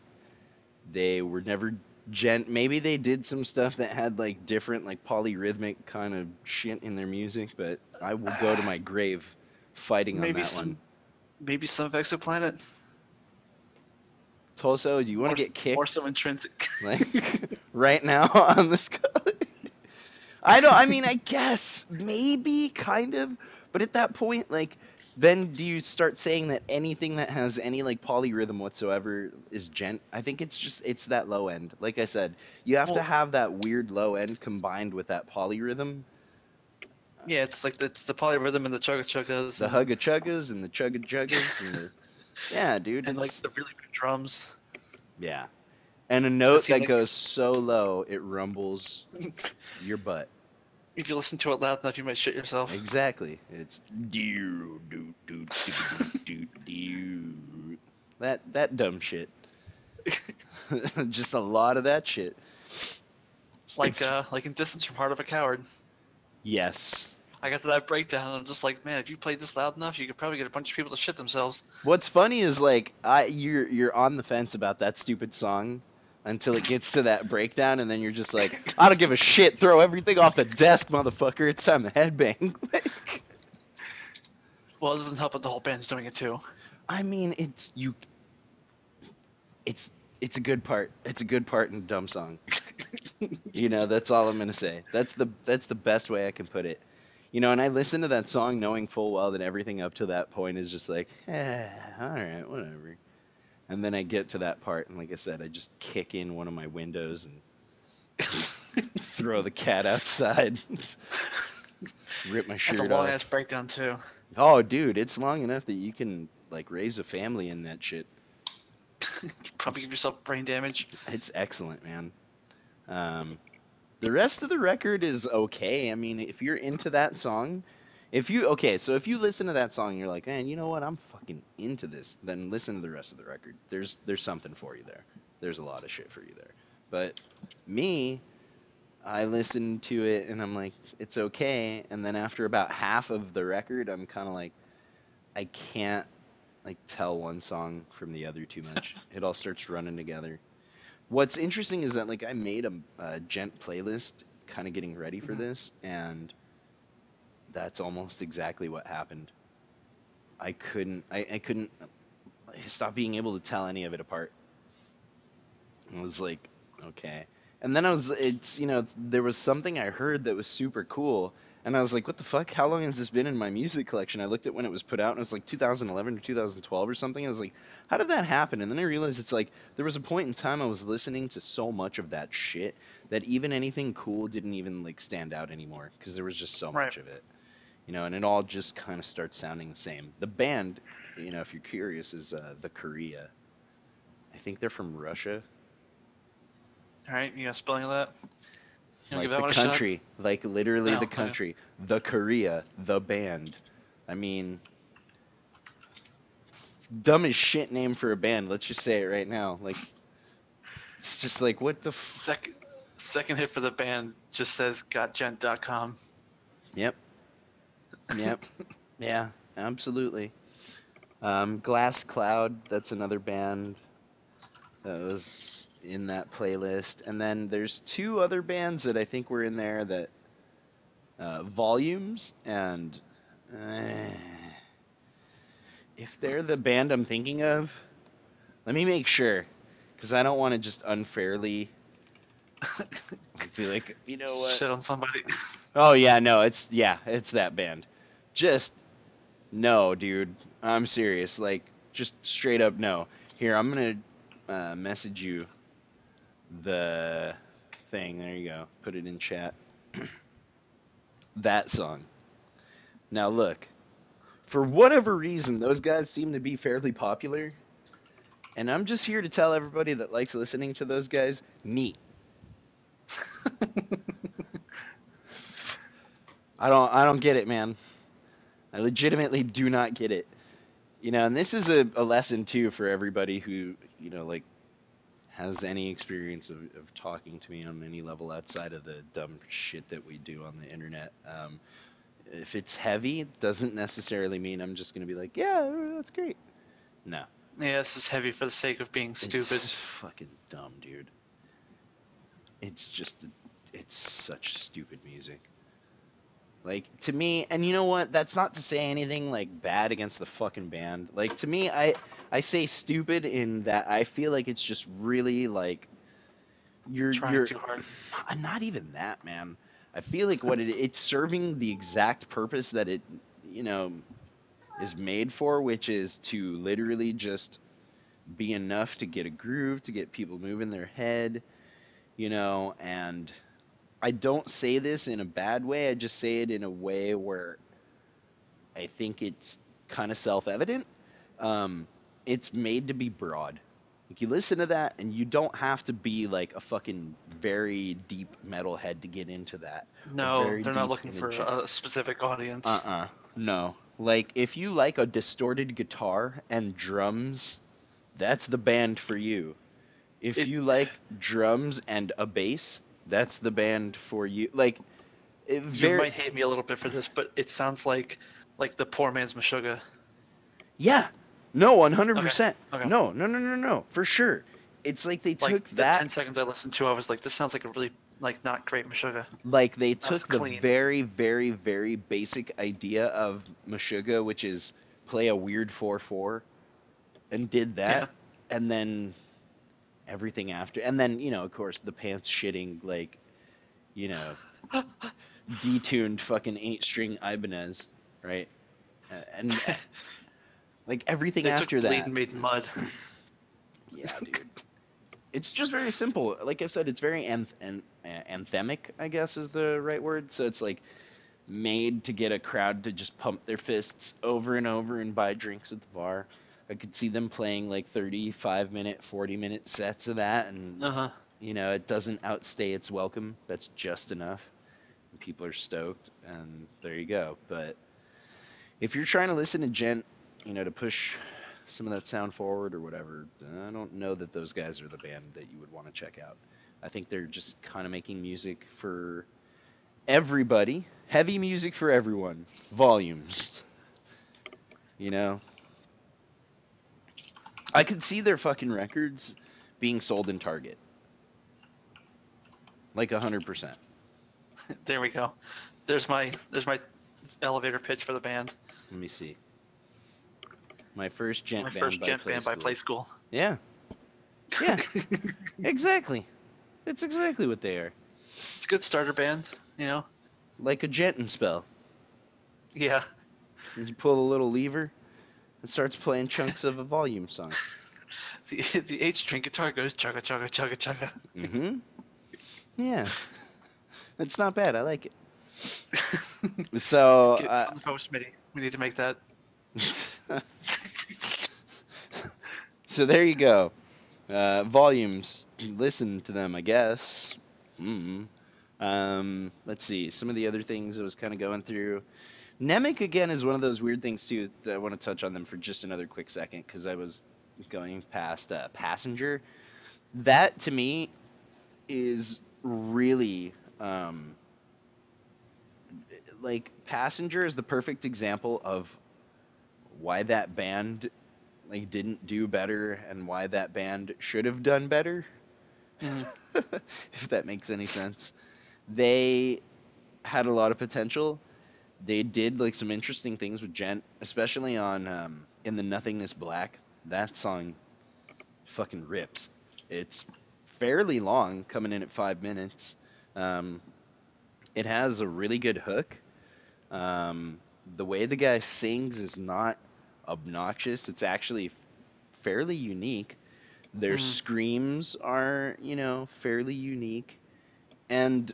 They were never gent. Maybe they did some stuff that had like different like polyrhythmic kind of shit in their music, but I will go to my grave fighting on Maybe that one. some, maybe some of Exoplanet. Toso, do you want to get More kicked so intrinsic. like right now on this? I don't. I mean, I guess maybe kind of, but at that point, like, then do you start saying that anything that has any like polyrhythm whatsoever is gent? I think it's that low end. Like I said, you have to Well, have that weird low end combined with that polyrhythm, yeah, it's the polyrhythm and the chugga chuggas the hugga chuggas and the chugga juggas and the yeah, dude, and like it's the really big drums yeah, and a that note seem that like goes so low it rumbles your butt. if you listen to it loud enough, you might shit yourself. Exactly. It's do do do do do do. That dumb shit. Just a lot of that shit. It's Like in Distance from Heart of a Coward. yes. I got to that breakdown and I'm just like, man, if you played this loud enough, you could probably get a bunch of people to shit themselves. What's funny is like you're on the fence about that stupid song until it gets to that breakdown and then you're just like, I don't give a shit, throw everything off the desk, motherfucker. It's time to headbang. Like, Well, it doesn't help that the whole band's doing it too. I mean, it's it's a good part. It's a good part in a dumb song. That's all I'm gonna say. That's the best way I can put it. And I listen to that song knowing full well that everything up to that point is just like, all right, whatever. And then I get to that part, and like I said, I just kick in one of my windows and throw the cat outside, rip my That's a shirt long off. ass breakdown too. Oh, dude, it's long enough that you can like raise a family in that shit. Probably It's give yourself brain damage. it's excellent, man. Um, The rest of the record is okay. I mean, if you're into that song, so if you listen to that song, and you're like, man, you know what? I'm fucking into this. Then listen to the rest of the record. There's something for you there. There's a lot of shit for you there. But me, I listen to it and I'm like, it's okay. And then after about half of the record, I'm kind of like, I can't like tell one song from the other too much. It all starts running together. What's interesting is that like I made a gent playlist kind of getting ready for Mhm. this, and that's almost exactly what happened. I couldn't stop being able to tell any of it apart. I was like, okay. And then there was something I heard that was super cool, and I was like, what the fuck? How long has this been in my music collection? I looked at when it was put out, and it was like 2011 or 2012 or something. I was like, how did that happen? And then I realized it's like there was a point in time I was listening to so much of that shit that even anything cool didn't even like stand out anymore because there was just so Right. much of it. And it all just kind of starts sounding the same. The band, if you're curious, is the Korea. I think they're from Russia. All right. You got spelling of that? You don't give Like that the one a shot? country, like literally No. the Okay. country, the Korea, the band. I mean, dumb as shit name for a band. Let's just say it right now. Like, it's just like, what the Second second hit for the band just says gotgent.com. Yep, yep, yeah, absolutely. Glass Cloud, that's another band that was in that playlist. And then there's two other bands that I think were in there that Volumes and uh, if they're the band I'm thinking of, let me make sure because I don't want to just unfairly be like, you know what? Shit on somebody. Oh yeah, no, it's that band. Just no, dude. I'm serious. Like just straight up no. Here, I'm gonna message you the thing. There you go. Put it in chat. That song. Now look, for whatever reason, those guys seem to be fairly popular, and I'm just here to tell everybody that likes listening to those guys, neat. I don't get it, man. I legitimately do not get it. You know, and this is a lesson too for everybody who, like has any experience of talking to me on any level outside of the dumb shit that we do on the internet. If it's heavy, doesn't necessarily mean I'm just gonna be like, yeah, that's great. No, Yeah, this is heavy for the sake of being stupid. it's fucking dumb, dude. It's just, it's such stupid music. Like to me, and you know what? That's not to say anything like bad against the fucking band. Like to me, I say stupid in that I feel like it's just really like Trying you're too hard. not even that, man. I feel like what it's serving the exact purpose that it, you know, is made for, which is to literally just be enough to get a groove, to get people moving their head, and I don't say this in a bad way. I just say it in a way where I think it's kind of self-evident. It's made to be broad. Like you listen to that, and you don't have to be like a fucking very deep metalhead to get into that, or No, very they're not deep looking into for jazz. a specific audience. No. Like if you like a distorted guitar and drums, that's the band for you. If It you like drums and a bass, that's the band for you. Like it You very might hate me a little bit for this, but it sounds like the poor man's Meshuggah. Yeah. No, Okay. 100%. Okay. No, no, no, no, no. For sure. It's like they Like took the that, 10 seconds I listened to, I was like, this sounds like a really not great Meshuggah. like they That was took the clean. very, very, very basic idea of Meshuggah, which is play a weird 4/4, and did Yeah. that, and then everything after, and then of course the pants shitting like you know detuned fucking 8-string Ibanez, right? And like everything They took after bleed that. and made mud. Yeah, dude. It's just very simple. Like I said, it's very anthemic, I guess is the right word. So it's like made to get a crowd to just pump their fists over and over and buy drinks at the bar. I could see them playing like 35-minute, 40-minute sets of that, and Uh huh. it doesn't outstay its welcome. That's just enough. People are stoked, and there you go. But if you're trying to listen to gent, to push some of that sound forward or whatever, I don't know that those guys are the band that you would want to check out. I think they're just kind of making music for everybody, heavy music for everyone, volumes. You know, I could see their fucking records being sold in Target, like 100%. There we go. There's my elevator pitch for the band. Let me see. My first gent My band first by gent Play band by School. Play School. Yeah, yeah, exactly. That's exactly what they are. It's a good starter band, you know. Like a gent spell. Yeah. You pull a little lever, it starts playing chunks of a volume song. The 8-string guitar goes chugga chugga chugga chugga. Mm-hmm. Yeah, it's not bad. I like it. So, Get on the phone with Smitty. We need to make that. so there you go. Volumes. Listen to them, I guess. Mm. Let's see. Some of the other things I was kind of going through. Nemec again is one of those weird things too. That I want to touch on them for just another quick second because I was going past Passenger. That to me is really like Passenger is the perfect example of why that band like didn't do better and why that band should have done better. Hmm. If that makes any sense. They had a lot of potential. They did like some interesting things with Gent, especially on in the Nothingness Black. That song fucking rips. It's fairly long, coming in at 5 minutes. Um, it has a really good hook. Um, the way the guy sings is not obnoxious. It's actually fairly unique. Their Hmm. screams are, fairly unique. And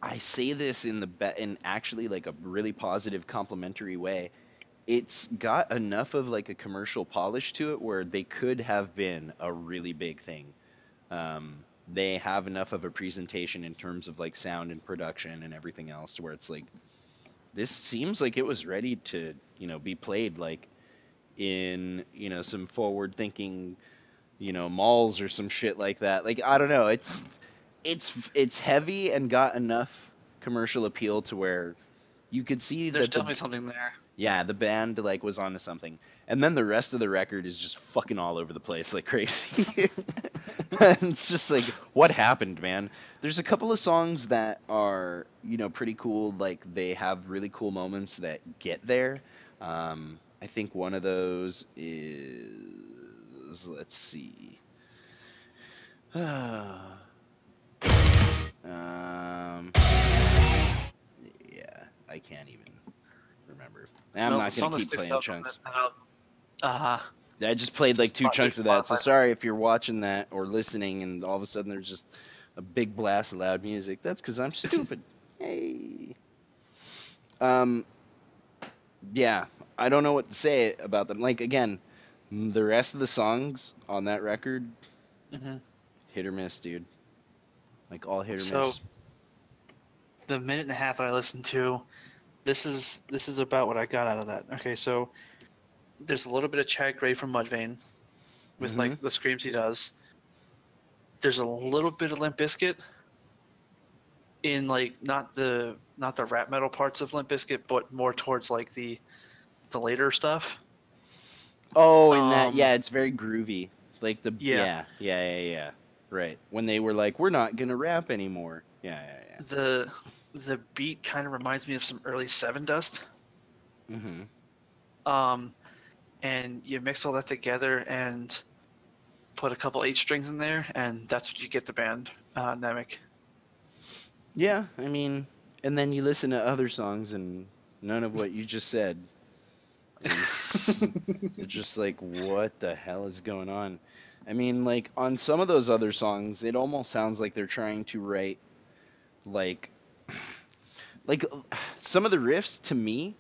I say this in actually like a really positive complimentary way. It's got enough of like a commercial polish to it where they could have been a really big thing. They have enough of a presentation in terms of like sound and production and everything else to where it's like this seems like it was ready to, be played like in, some forward thinking, malls or some shit like that. Like I don't know, it's heavy and got enough commercial appeal to where you could see There's that definitely something there. the band like was onto something. And then the rest of the record is just fucking all over the place like crazy. It's just like what happened, man. There's a couple of songs that are, pretty cool, like they have really cool moments that get there. I think one of those is, let's see. Um, yeah, I can't even remember. I'm Well, the not gonna song that keep sticks playing out from chunks. that album, uh, I just played some like two chunks of that, so Spotify. sorry if you're watching that or listening, and all of a sudden there's just a big blast of loud music. That's because I'm stupid. Hey. Um. Yeah, I don't know what to say about them. Like again, the rest of the songs on that record, Hmm. hit or miss, dude. Like all hit or So miss. the minute and a half that I listened to, this is about what I got out of that. Okay, so there's a little bit of Chad Gray from Mudvayne with Mm-hmm. like the screams he does. There's a little bit of Limp Bizkit in like not the rap metal parts of Limp Bizkit, but more towards like the later stuff. Oh, in that, Um, yeah, it's very groovy. Like yeah, yeah. Right. When they were like, we're not gonna rap anymore. Yeah. the beat kind of reminds me of some early Seven Dust. Mm-hmm. Um, and you mix all that together and put a couple eight strings in there, and that's what you get the band Namek. Yeah, I mean, and then you listen to other songs, and none of what you just said is. It's just like, what the hell is going on? I mean, like on some of those other songs, it almost sounds like they're trying to write like, like some of the riffs to me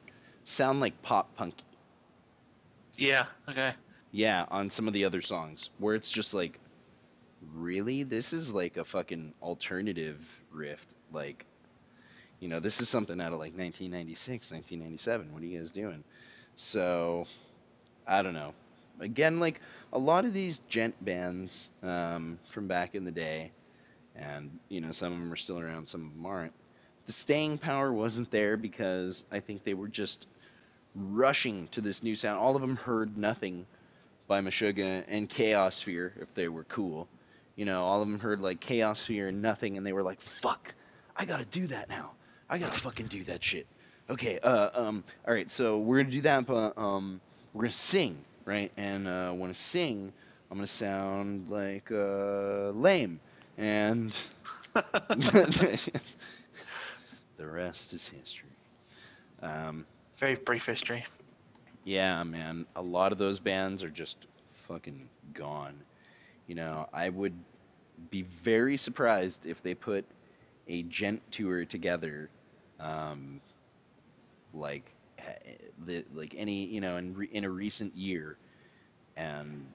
sound like pop punk. Yeah. Okay. Yeah, on some of the other songs where it's just like, really, this is like a fucking alternative riff. Like, this is something out of like 1996, 1997. What are you guys doing? So, I don't know. Again, like a lot of these gent bands from back in the day, and some of them are still around, some of them aren't. The staying power wasn't there because I think they were just rushing to this new sound. All of them heard nothing by Meshuggah and Chaosphere if they were cool. All of them heard like Chaosphere and nothing, and they were like, "Fuck, I gotta do that now. I gotta fucking do that shit." Okay, all right. So we're gonna do that, but we're gonna sing, right? And when I sing, I'm gonna sound like lame, and the rest is history. Um, Very brief history. yeah, man. A lot of those bands are just fucking gone. I would be very surprised if they put a gent tour together, um, like like any in a recent year, and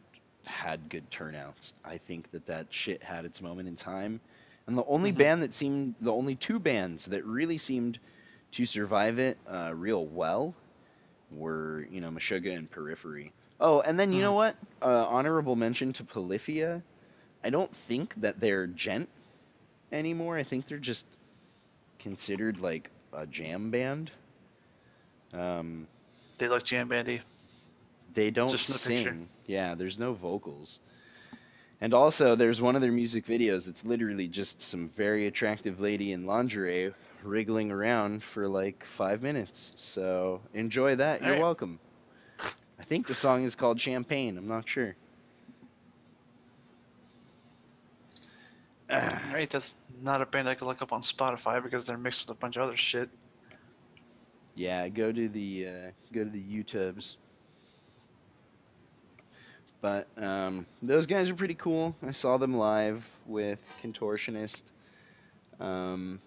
had good turnouts. I think that shit had its moment in time, And the only Hmm. band that seemed, the only two bands that really seemed to survive it real well were, Meshuggah and Periphery. Oh, and then you know Hmm. what? Honorable mention to Polyphia. I don't think that they're gent anymore. I think they're just considered like a jam band. Um, They look jam bandy, they don't just in the picture. sing. Yeah, there's no vocals. And also, there's one of their music videos. It's literally just some very attractive lady in lingerie wriggling around for like 5 minutes. So enjoy that. All You're right. welcome. I think the song is called Champagne. I'm not sure. All right. That's not a band I could look up on Spotify because they're mixed with a bunch of other shit. Yeah, go to the YouTubes. But those guys are pretty cool. I saw them live with Contortionist. Um,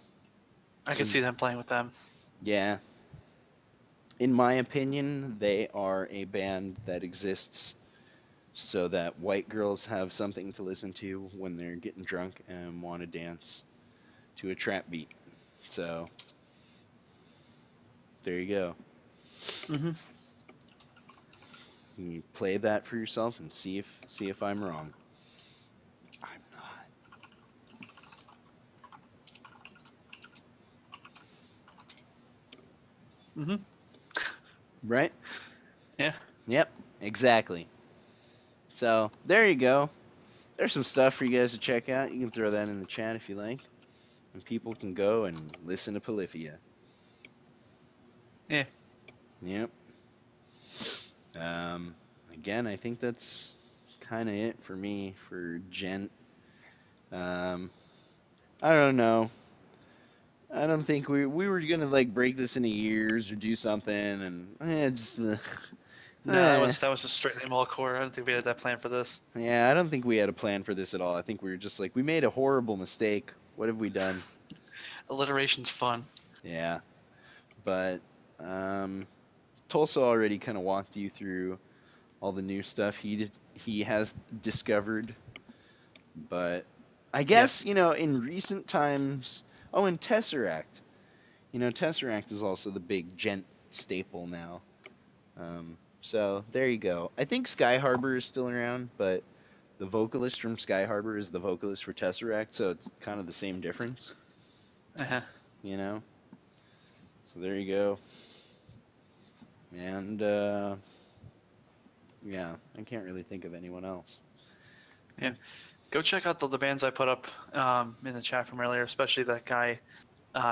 I could in see them playing with them. yeah, in my opinion, they are a band that exists so that white girls have something to listen to when they're getting drunk and want to dance to a trap beat. So there you go. Hmm. You play that for yourself and see if I'm wrong. I'm not. Hmm. Right? Yeah. Yep, exactly. So there you go. There's some stuff for you guys to check out. You can throw that in the chat if you like, and people can go and listen to Polyphia. Yeah. Yep. Um, Again, I think that's kind of it for me for Gent. Um, I don't know. I don't think we were gonna like break this into years or do something, and just No, that eh. was just strictly Mallcore. I don't think we had that plan for this. Yeah, I don't think we had a plan for this at all. I think we were just like we made a horrible mistake. What have we done? Alliteration's fun. Yeah, but um, Tulsa already kind of walked you through all the new stuff he has discovered, but I Yeah. guess in recent times. Oh, and Tesseract. Tesseract is also the big gent staple now. So there you go. I think Sky Harbor is still around, but the vocalist from Sky Harbor is the vocalist for Tesseract, so it's kind of the same difference, Uh-huh. you know. So there you go. And yeah, I can't really think of anyone else. Yeah. Go check out the bands I put up in the chat from earlier, especially that guy,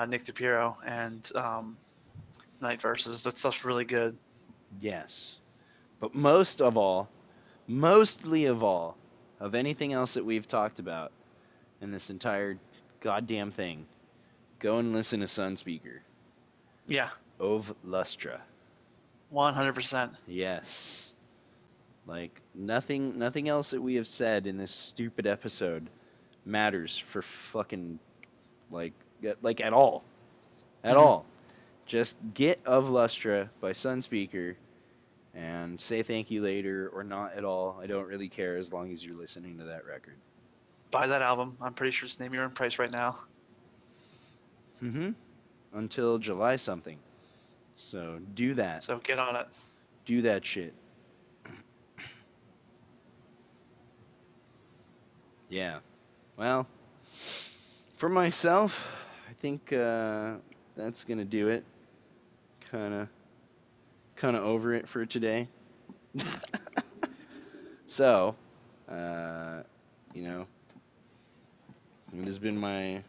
Nick DiPiero, and Night Versus. That stuff's really good. Yes, but most of all, mostly of all, of anything else that we've talked about in this entire goddamn thing, go and listen to Sunspeaker. Yeah. Ove Lustra. 100%. Yes. Like nothing else that we have said in this stupid episode matters for fucking like at all. At Hmm. all. Just get Of Lustra by Sunspeaker and say thank you later or not at all. I don't really care as long as you're listening to that record. Buy that album. I'm pretty sure it's Name Your Own Price right now. Mhm. Until July something. So do that. So get on it. Do that shit. Yeah. Well, for myself, I think that's gonna do it. Kinda over it for today. So, uh, you know, it has been my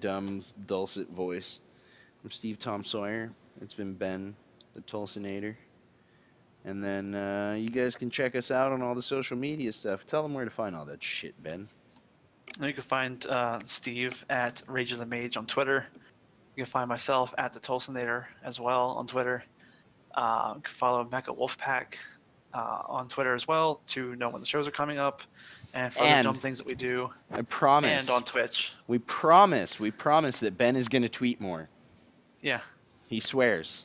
dumb dulcet voice. I'm Steve Tom Sawyer. It's been Ben, the Tulsinator. And then you guys can check us out on all the social media stuff. Tell them where to find all that shit, Ben. You can find Steve at Rage of the Mage on Twitter. You can find myself at the Tulsinator as well on Twitter. You can follow Mecha Wolfpack on Twitter as well to know when the shows are coming up and for other dumb And things that we do. I And promise, on Twitch. we promise that Ben is going to tweet more. Yeah. He swears.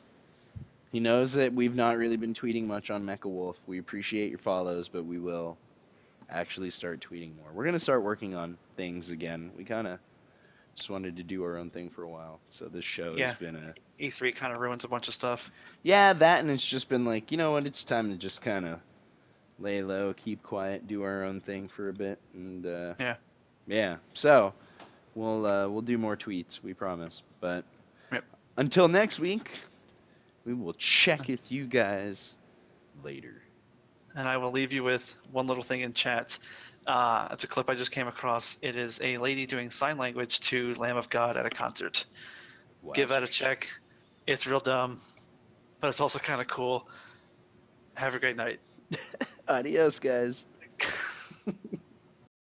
He knows that we've not really been tweeting much on Mecha Wolf. We appreciate your follows, but we will actually start tweeting more. We're gonna start working on things again. We kind of just wanted to do our own thing for a while, so this show has Yeah, been a E3 kind of ruins a bunch of stuff. yeah that, and it's just been like, you know what, it's time to just kind of lay low, keep quiet, do our own thing for a bit, and Yeah. yeah. So we'll do more tweets, we promise. But Yep. until next week, we will check with you guys later. And I will leave you with one little thing in chat. It's a clip I just came across. It is a lady doing sign language to Lamb of God at a concert. Give Watch that a check. It's real dumb, but it's also kind of cool. Have a great night. Adios, guys.